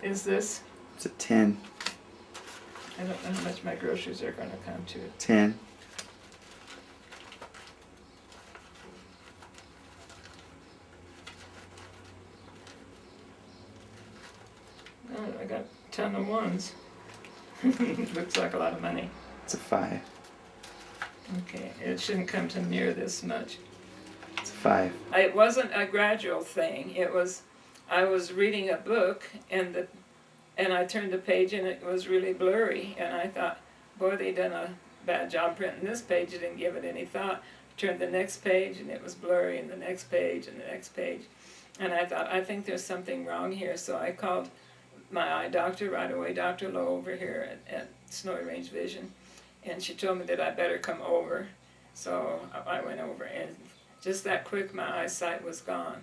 is this? It's a 10. I don't know how much my groceries are going to come to. 10. Oh, I got a ton of ones. Looks like a lot of money. It's a 5. Okay, it shouldn't come to near this much. It's a 5. It wasn't a gradual thing. It was, I was reading a book and I turned the page and it was really blurry, and I thought, boy, they done a bad job printing this page. I didn't give it any thought. Turned the next page and it was blurry, and the next page and the next page. And I thought, I think there's something wrong here. So I called my eye doctor right away, Dr. Lowe over here at Snowy Range Vision, and she told me that I better come over. So I went over, and just that quick my eyesight was gone.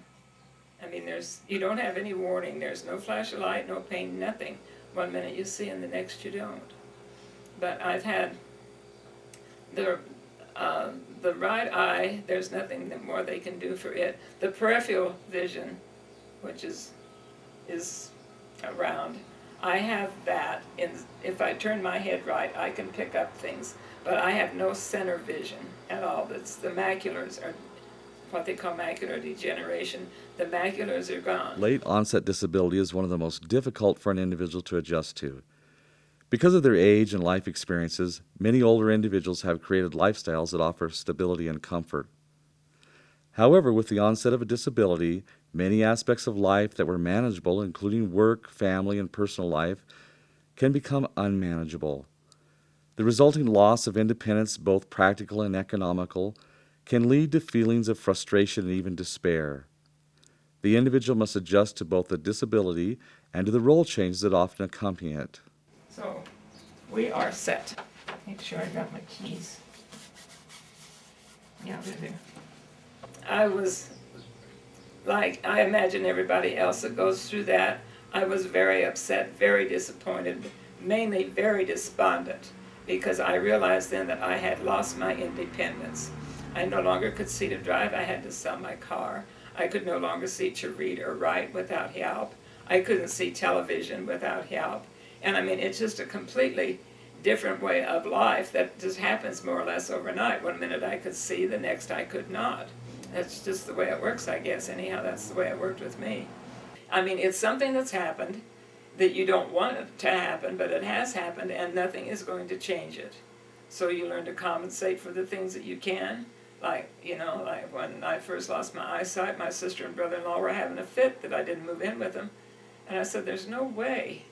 I mean, you don't have any warning. There's no flash of light, no pain, nothing. One minute you see and the next you don't. But I've had the right eye, there's nothing more they can do for it. The peripheral vision, which is around, I have that. If I turn my head right, I can pick up things. But I have no center vision at all. The maculars are what they call macular degeneration. The maculars are gone. Late onset disability is one of the most difficult for an individual to adjust to. Because of their age and life experiences, many older individuals have created lifestyles that offer stability and comfort. However, with the onset of a disability, many aspects of life that were manageable, including work, family, and personal life, can become unmanageable. The resulting loss of independence, both practical and economical, can lead to feelings of frustration and even despair. The individual must adjust to both the disability and to the role changes that often accompany it. So we are set. Make sure I got my keys. Yeah, they're there. I was like, I imagine everybody else that goes through that. I was very upset, very disappointed, mainly very despondent, because I realized then that I had lost my independence. I no longer could see to drive. I had to sell my car. I could no longer see to read or write without help. I couldn't see television without help. And I mean, it's just a completely different way of life that just happens more or less overnight. One minute I could see, the next I could not. That's just the way it works, I guess. Anyhow, that's the way it worked with me. I mean, it's something that's happened that you don't want it to happen, but it has happened, and nothing is going to change it. So you learn to compensate for the things that you can. Like when I first lost my eyesight, my sister and brother-in-law were having a fit that I didn't move in with them. And I said, there's no way.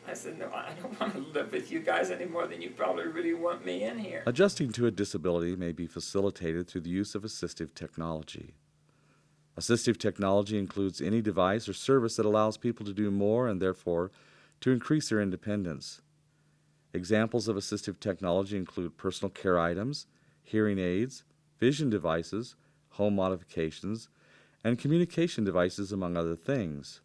I said, no, I don't want to live with you guys any more than you probably really want me in here. Adjusting to a disability may be facilitated through the use of assistive technology. Assistive technology includes any device or service that allows people to do more and therefore to increase their independence. Examples of assistive technology include personal care items, hearing aids, vision devices, home modifications, and communication devices, among other things.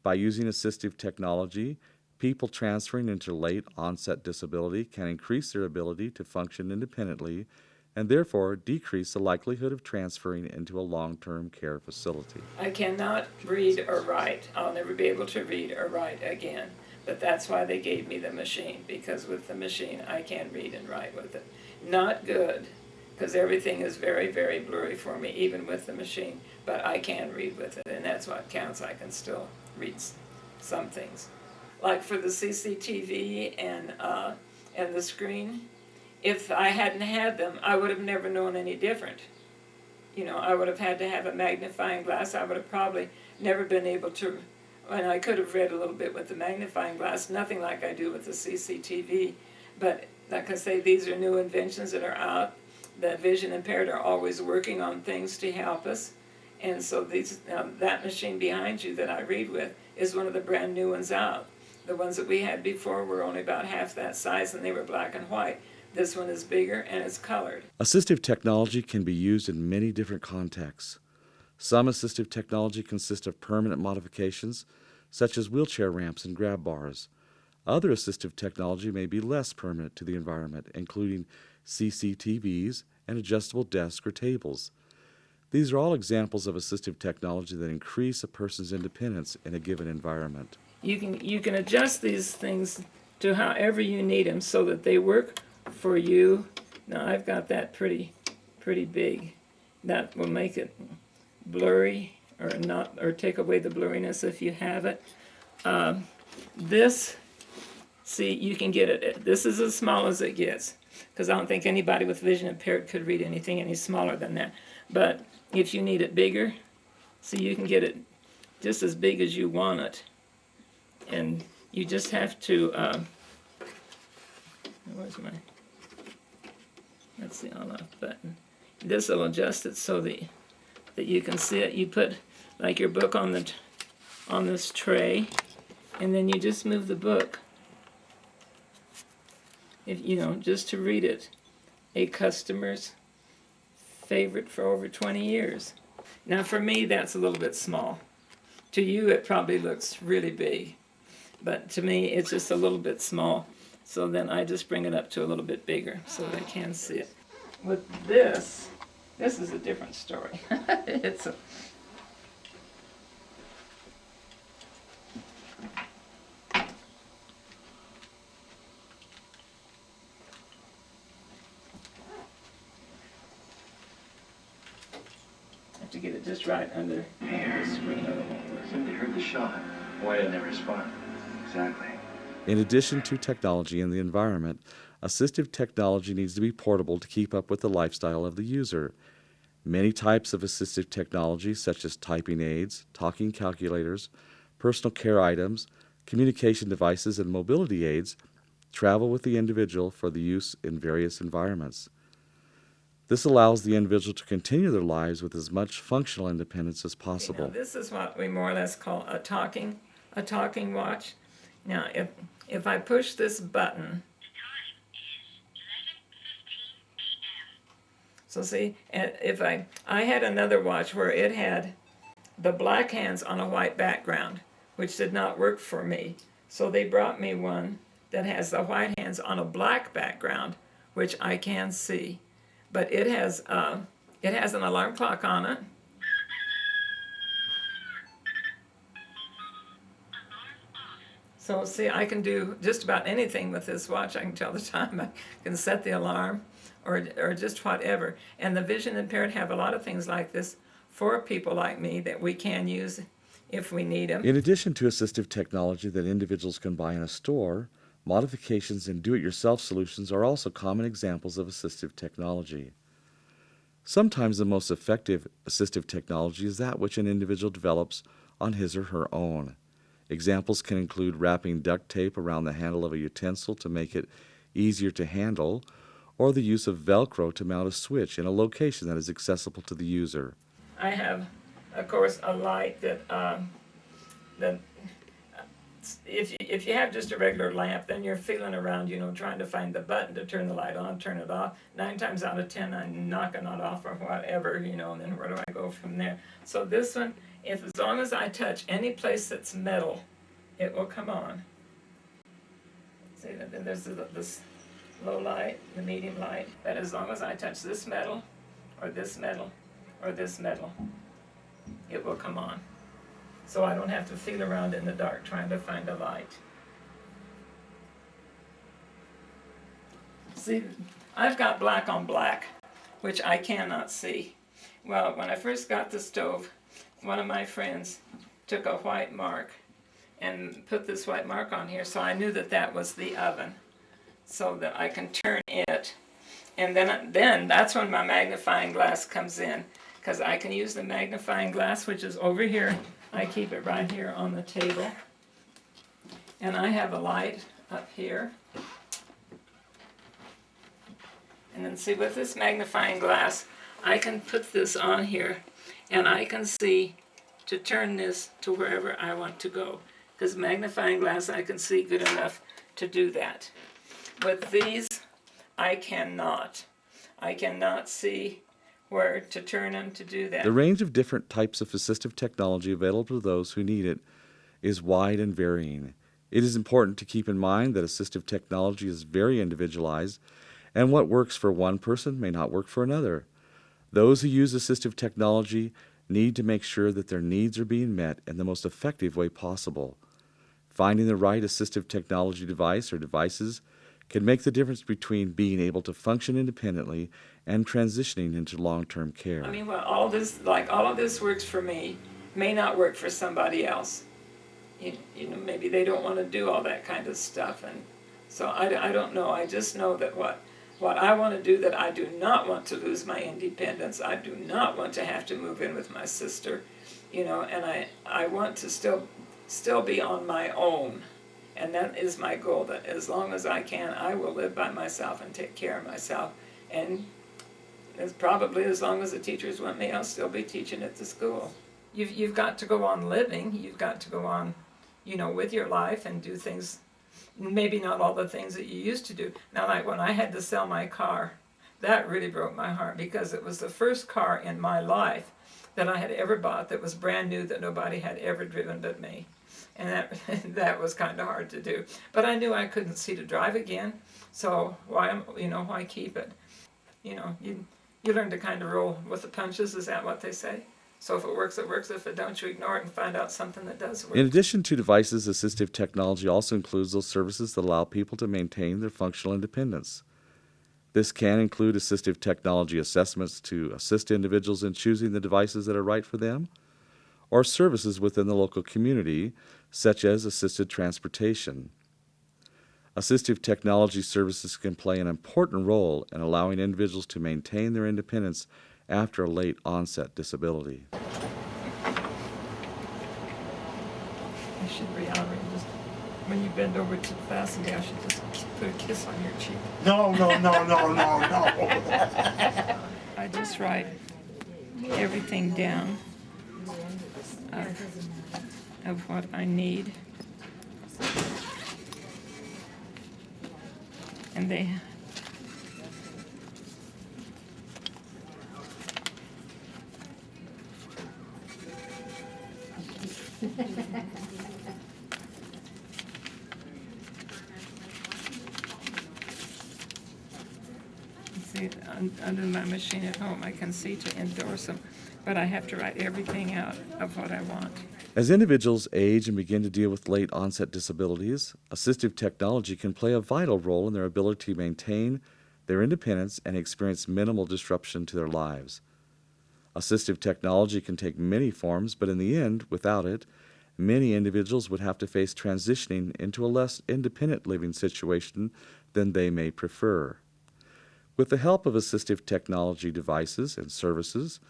By using assistive technology, people transferring into late onset disability can increase their ability to function independently and therefore decrease the likelihood of transferring into a long-term care facility. I cannot read or write. I'll never be able to read or write again. But that's why they gave me the machine, because with the machine I can read and write with it. Not good, because everything is very, very blurry for me, even with the machine. But I can read with it, and that's what counts. I can still read some things. Like for the CCTV and the screen, if I hadn't had them, I would have never known any different. You know, I would have had to have a magnifying glass. I would have probably never been able to, and I could have read a little bit with the magnifying glass, nothing like I do with the CCTV. But like I say, these are new inventions that are out. The vision impaired are always working on things to help us. And so that machine behind you that I read with is one of the brand new ones out. The ones that we had before were only about half that size, and they were black and white. This one is bigger and it's colored. Assistive technology can be used in many different contexts. Some assistive technology consists of permanent modifications, such as wheelchair ramps and grab bars. Other assistive technology may be less permanent to the environment, including CCTVs and adjustable desks or tables. These are all examples of assistive technology that increase a person's independence in a given environment. you can adjust these things to however you need them so that they work for you. Now I've got that pretty big. That will make it blurry or not, or take away the blurriness if you have it. This, see, you can get it. This is as small as it gets, because I don't think anybody with vision impaired could read anything any smaller than that. But if you need it bigger, see, you can get it just as big as you want it. And you just have to, where's my, that's the on-off button. This will adjust it so that you can see it. You put like your book on this tray, and then you just move the book. If just to read it. A customer's favorite for over 20 years. Now for me, that's a little bit small. To you, it probably looks really big. But to me, it's just a little bit small. So then I just bring it up to a little bit bigger so that I can see it. With this is a different story. It's a... have to get it just right under the screen or it won't work. Somebody heard the shot. Why didn't they respond? Exactly. In addition to technology and the environment, assistive technology needs to be portable to keep up with the lifestyle of the user. Many types of assistive technology, such as typing aids, talking calculators, personal care items, communication devices, and mobility aids, travel with the individual for the use in various environments. This allows the individual to continue their lives with as much functional independence as possible. Now, this is what we more or less call a talking watch. Now, if I push this button, so see, if I had another watch where it had the black hands on a white background, which did not work for me. So they brought me one that has the white hands on a black background, which I can see. But it has an alarm clock on it. So see, I can do just about anything with this watch. I can tell the time, I can set the alarm, or just whatever. And the vision impaired have a lot of things like this for people like me that we can use if we need them. In addition to assistive technology that individuals can buy in a store, modifications and do-it-yourself solutions are also common examples of assistive technology. Sometimes the most effective assistive technology is that which an individual develops on his or her own. Examples can include wrapping duct tape around the handle of a utensil to make it easier to handle, or the use of Velcro to mount a switch in a location that is accessible to the user. I have, of course, a light that if you have just a regular lamp, then you're feeling around, trying to find the button to turn the light on, turn it off. 9 times out of 10, I'm knocking it off or whatever, and then where do I go from there? So this one, as long as I touch any place that's metal, it will come on. See, there's this low light, the medium light, but as long as I touch this metal, or this metal, or this metal, it will come on. So I don't have to feel around in the dark trying to find a light. See, I've got black on black, which I cannot see. Well, when I first got the stove, one of my friends took a white mark and put this white mark on here, so I knew that that was the oven, so that I can turn it. And then that's when my magnifying glass comes in, because I can use the magnifying glass, which is over here. I keep it right here on the table. And I have a light up here. And then see, with this magnifying glass, I can put this on here, and I can see to turn this to wherever I want to go. Because magnifying glass, I can see good enough to do that. With these, I cannot. I cannot see where to turn them to do that. The range of different types of assistive technology available to those who need it is wide and varying. It is important to keep in mind that assistive technology is very individualized, and what works for one person may not work for another. Those who use assistive technology need to make sure that their needs are being met in the most effective way possible. Finding the right assistive technology device or devices can make the difference between being able to function independently and transitioning into long-term care. I mean, well, all of this works for me, may not work for somebody else. You know, maybe they don't want to do all that kind of stuff, and so I don't know. I just know that what I want to do, that I do not want to lose my independence. I do not want to have to move in with my sister, you know, and I want to still be on my own. And that is my goal, that as long as I can, I will live by myself and take care of myself. And as probably as long as the teachers want me, I'll still be teaching at the school. You've got to go on living. You've got to go on, you know, with your life and do things, maybe not all the things that you used to do. Now, like when I had to sell my car, that really broke my heart, because it was the first car in my life that I had ever bought that was brand new, that nobody had ever driven but me. And that was kind of hard to do. But I knew I couldn't see to drive again, so why keep it? You know, you learn to kind of roll with the punches, is that what they say? So if it works, it works. If it don't, you ignore it and find out something that does work. In addition to devices, assistive technology also includes those services that allow people to maintain their functional independence. This can include assistive technology assessments to assist individuals in choosing the devices that are right for them, or services within the local community, such as assisted transportation. Assistive technology services can play an important role in allowing individuals to maintain their independence after a late onset disability. I should reality just when you bend over too fast, maybe I should just put a kiss on your cheek. No. I just write everything down of what I need. And they see, under my machine at home, I can see to endorse them, but I have to write everything out of what I want. As individuals age and begin to deal with late onset disabilities, assistive technology can play a vital role in their ability to maintain their independence and experience minimal disruption to their lives. Assistive technology can take many forms, but in the end, without it, many individuals would have to face transitioning into a less independent living situation than they may prefer. With the help of assistive technology devices and services,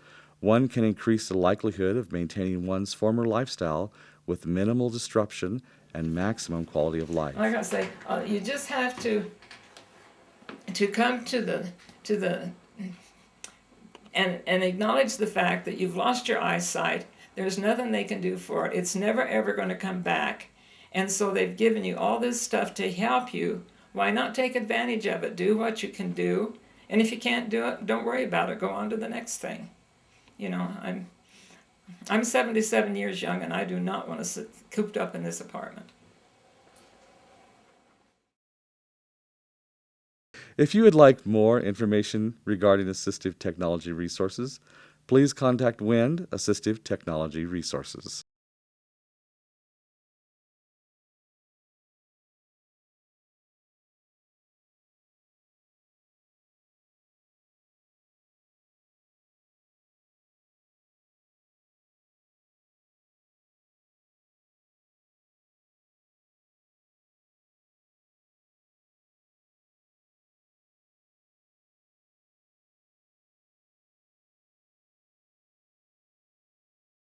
one can increase the likelihood of maintaining one's former lifestyle with minimal disruption and maximum quality of life. Like I say, you just have to come to the and acknowledge the fact that you've lost your eyesight. There's nothing they can do for it. It's never ever going to come back. And so they've given you all this stuff to help you. Why not take advantage of it? Do what you can do. And if you can't do it, don't worry about it. Go on to the next thing. You know, I'm 77 years young, and I do not want to sit cooped up in this apartment. If you would like more information regarding assistive technology resources, please contact WIND Assistive Technology Resources.